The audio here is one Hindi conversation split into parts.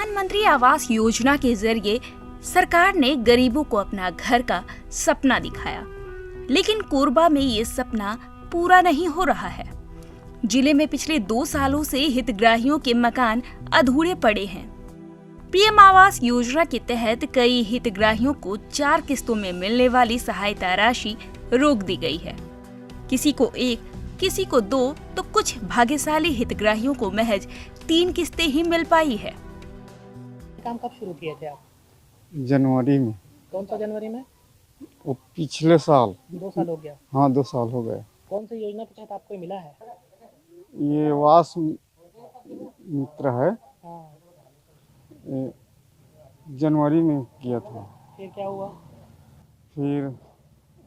प्रधानमंत्री आवास योजना के जरिए सरकार ने गरीबों को अपना घर का सपना दिखाया, लेकिन कोरबा में ये सपना पूरा नहीं हो रहा है। जिले में पिछले 2 सालों से हितग्राहियों के मकान अधूरे पड़े हैं। पीएम आवास योजना के तहत कई हितग्राहियों को 4 किस्तों में मिलने वाली सहायता राशि रोक दी गई है। किसी को 1, किसी को 2, तो कुछ भाग्यशाली हितग्राहियों को महज 3 किस्तें ही मिल पाई है। काम कब शुरू किए थे आप? जनवरी में। कौन सा जनवरी में? वो पिछले साल। 2 साल हो गया? हाँ, 2 साल हो गए। कौन सी योजना के तहत आपको मिला है? ये आवास मित्र है। हाँ। ये जनवरी में किया था। फिर क्या हुआ? फिर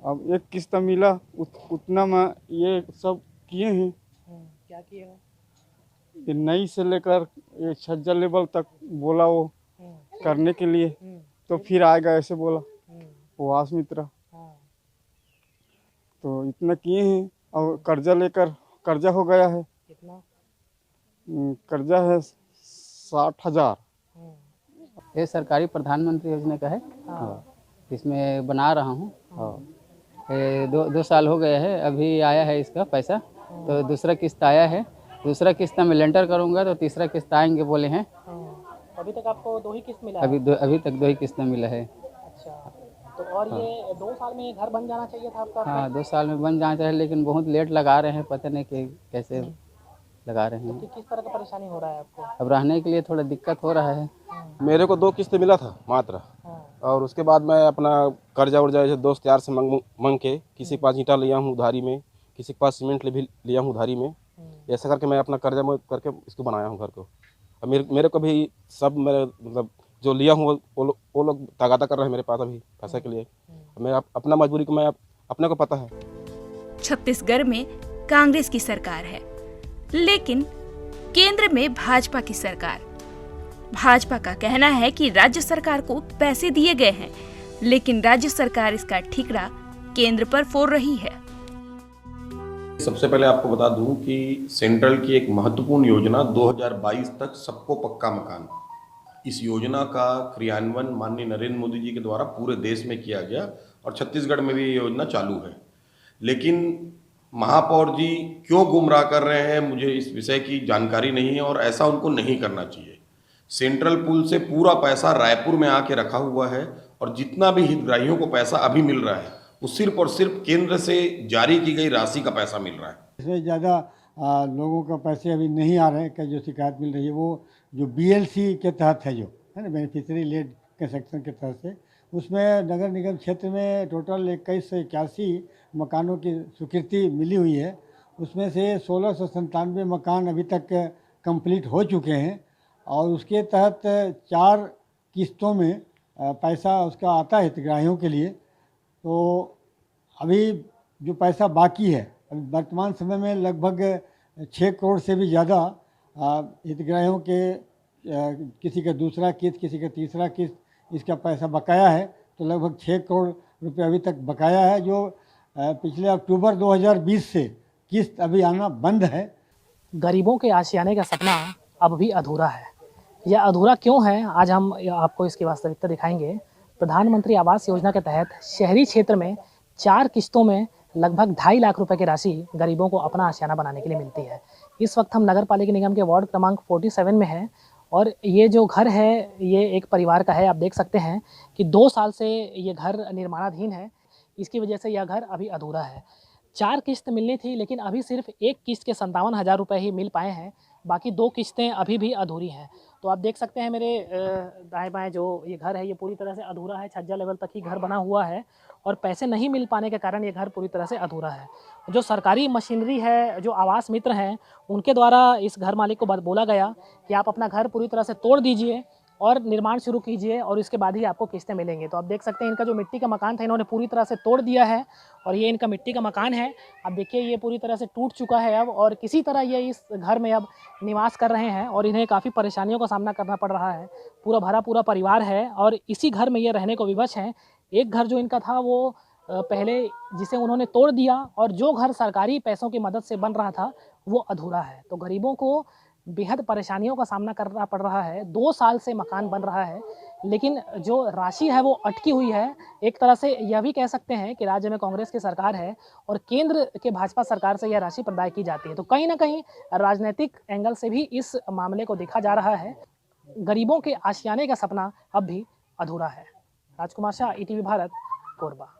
अब 1 किस्त मिला, उतना में ये सब किए हैं। क्या किए हो? ये नई से लेकर ये छज्जा लेवल तक बोला वो करने के लिए, तो फिर आएगा ऐसे बोला आवास मित्र। हाँ। तो इतना किए हैं और कर्जा हो गया है। कितना? कर्जा है 60,000। ये सरकारी प्रधानमंत्री योजना का है। हाँ। इसमें बना रहा हूँ। ये 2 साल हो गए हैं, अभी आया है इसका पैसा, तो दूसरा किस्त आया है। दूसरा किस्त में लेंटर करूँगा तो तीसरा किस्त आएंगे बोले हैं। अभी तक आपको 2 ही किस्त मिला? अभी तक 2 ही किस्त मिला है। अच्छा, तो और ये 2 साल में ये घर बन जाना चाहिए था आपका? हाँ, 2 साल में बन जाना चाहिए, लेकिन बहुत लेट लगा रहे हैं, पता नहीं कि कैसे लगा रहे हैं। तो किस तरह का परेशानी हो रहा है आपको? अब रहने के लिए थोड़ा दिक्कत हो रहा है। मेरे को 2 किस्त मिला था मात्र। और उसके बाद मैं अपना कर्जा उर्जा जैसे दोस्त यार से मंग के किसी के पास ईंटा लिया हूँ उधारी में, किसी के पास सीमेंट भी लिया हूँ उधारी में। ऐसा करके मैं अपना कर्जा करके इसको बनाया हूँ घर को। और मेरे को भी सब मेरे मतलब जो लिया हूँ वो लोग तगादा कर रहे हैं मेरे पास अभी पैसे के लिए। मैं अपना मजबूरी को मैं अपने को पता है। छत्तीसगढ़ में कांग्रेस की सरकार है, लेकिन केंद्र में भाजपा की सरकार। भाजपा का कहना है कि राज्य सरकार को पैसे दिए गए हैं, लेकिन राज्य सरकार इसका ठिकरा केंद्र पर फोड़ रही है। सबसे पहले आपको बता दूं कि सेंट्रल की एक महत्वपूर्ण योजना 2022 तक सबको पक्का मकान, इस योजना का क्रियान्वयन माननीय नरेंद्र मोदी जी के द्वारा पूरे देश में किया गया और छत्तीसगढ़ में भी ये योजना चालू है। लेकिन महापौर जी क्यों गुमराह कर रहे हैं, मुझे इस विषय की जानकारी नहीं है और ऐसा उनको नहीं करना चाहिए। सेंट्रल पूल से पूरा पैसा रायपुर में आके रखा हुआ है और जितना भी हितग्राहियों को पैसा अभी मिल रहा है वो सिर्फ और सिर्फ केंद्र से जारी की गई राशि का पैसा मिल रहा है। इसमें ज़्यादा लोगों का पैसे अभी नहीं आ रहे हैं। का जो शिकायत मिल रही है वो जो BLC के तहत है, जो है ना, बेनिफिशियरी लेड कंस्ट्रक्शन के तहत से, उसमें नगर निगम क्षेत्र में टोटल 2181 मकानों की स्वीकृति मिली हुई है। उसमें से 1697 मकान अभी तक कंप्लीट हो चुके हैं और उसके तहत 4 किस्तों में पैसा उसका आता है हितग्राहियों के लिए। तो अभी जो पैसा बाकी है, अभी वर्तमान समय में लगभग 6 करोड़ से भी ज़्यादा हितग्राहियों के किसी का दूसरा किस्त, किसी का तीसरा किस्त, इसका पैसा बकाया है। तो लगभग 6 करोड़ रुपए अभी तक बकाया है, जो पिछले अक्टूबर 2020 से किस्त अभी आना बंद है। गरीबों के आशियाने का सपना अब भी अधूरा है। यह अधूरा क्यों है, आज हम आपको इसकी वास्तविकता दिखाएंगे। प्रधानमंत्री आवास योजना के तहत शहरी क्षेत्र में 4 किस्तों में लगभग 2.5 लाख रुपए की राशि गरीबों को अपना आशियाना बनाने के लिए मिलती है। इस वक्त हम नगर पालिका निगम के वार्ड क्रमांक 47 में हैं और ये जो घर है ये एक परिवार का है। आप देख सकते हैं कि 2 साल से ये घर निर्माणाधीन है, इसकी वजह से यह घर अभी अधूरा है। 4 किस्त मिलनी थी, लेकिन अभी सिर्फ 1 किस्त के 57,000 रुपये ही मिल पाए हैं, बाकी 2 किस्तें अभी भी अधूरी हैं। तो आप देख सकते हैं मेरे दाएं बाएं जो ये घर है ये पूरी तरह से अधूरा है, छज्जा लेवल तक ही घर बना हुआ है और पैसे नहीं मिल पाने के कारण ये घर पूरी तरह से अधूरा है। जो सरकारी मशीनरी है, जो आवास मित्र हैं, उनके द्वारा इस घर मालिक को बोला गया कि आप अपना घर पूरी तरह से तोड़ दीजिए और निर्माण शुरू कीजिए और इसके बाद ही आपको किस्तें मिलेंगे। तो आप देख सकते हैं इनका जो मिट्टी का मकान था इन्होंने पूरी तरह से तोड़ दिया है और ये इनका मिट्टी का मकान है। अब देखिए ये पूरी तरह से टूट चुका है अब, और किसी तरह ये इस घर में अब निवास कर रहे हैं और इन्हें काफ़ी परेशानियों का सामना करना पड़ रहा है। पूरा परिवार है और इसी घर में ये रहने को विवश हैं। एक घर जो इनका था वो पहले जिसे उन्होंने तोड़ दिया और जो घर सरकारी पैसों की मदद से बन रहा था वो अधूरा है। तो गरीबों को बेहद परेशानियों का सामना करना पड़ रहा है। 2 साल से मकान बन रहा है, लेकिन जो राशि है वो अटकी हुई है। एक तरह से यह भी कह सकते हैं कि राज्य में कांग्रेस की सरकार है और केंद्र के भाजपा सरकार से यह राशि प्रदाय की जाती है। तो कहीं ना कहीं राजनीतिक एंगल से भी इस मामले को देखा जा रहा है। गरीबों के आशियाने का सपना अब भी अधूरा है। राजकुमार शाह, ईटीवी भारत, कोरबा।